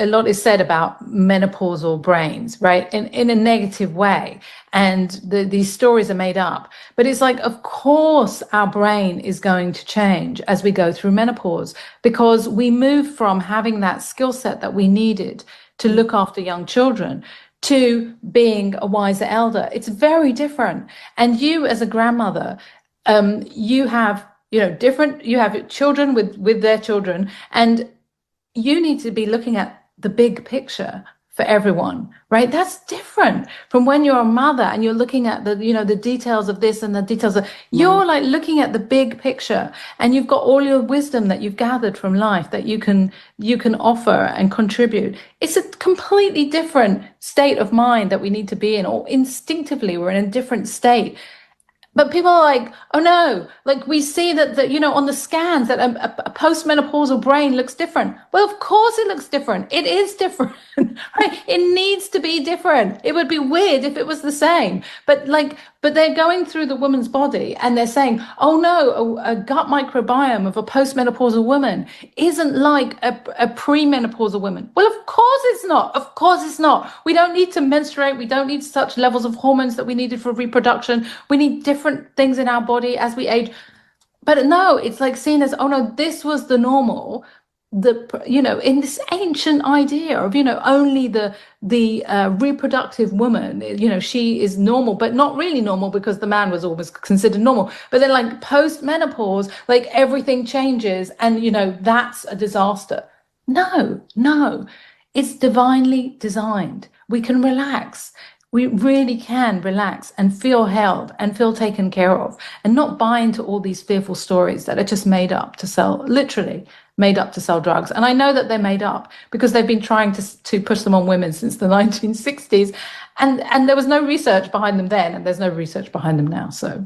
a lot is said about menopausal brains, right? In a negative way. And these stories are made up. But it's like, of course, our brain is going to change as we go through menopause, because we move from having that skill set that we needed to look after young children to being a wiser elder. It's very different. And you, as a grandmother, you have, different, you have children with their children, and you need to be looking at the big picture for everyone, right? That's different from when you're a mother and you're looking at the details of this and the details of, you're like looking at the big picture, and you've got all your wisdom that you've gathered from life that you can offer and contribute. It's a completely different state of mind that we need to be in, or instinctively we're in a different state. But people are like, oh no, like we see that, on the scans that a postmenopausal brain looks different. Well, of course it looks different. It is different, right? It needs to be different. It would be weird if it was the same. But they're going through the woman's body and they're saying, oh no, a gut microbiome of a postmenopausal woman isn't like a premenopausal woman. Well, of course it's not. Of course it's not. We don't need to menstruate. We don't need such levels of hormones that we needed for reproduction. We need different things in our body as we age. But no, it's like seen as, oh no, this was the normal, in this ancient idea of, only the reproductive woman, she is normal, but not really normal, because the man was always considered normal. But then like post menopause, like everything changes, and that's a disaster. No, it's divinely designed. We can relax. We really can relax and feel held and feel taken care of, and not buy into all these fearful stories that are just made up to sell, literally made up to sell drugs. And I know that they're made up because they've been trying to push them on women since the 1960s. And there was no research behind them then, and there's no research behind them now. So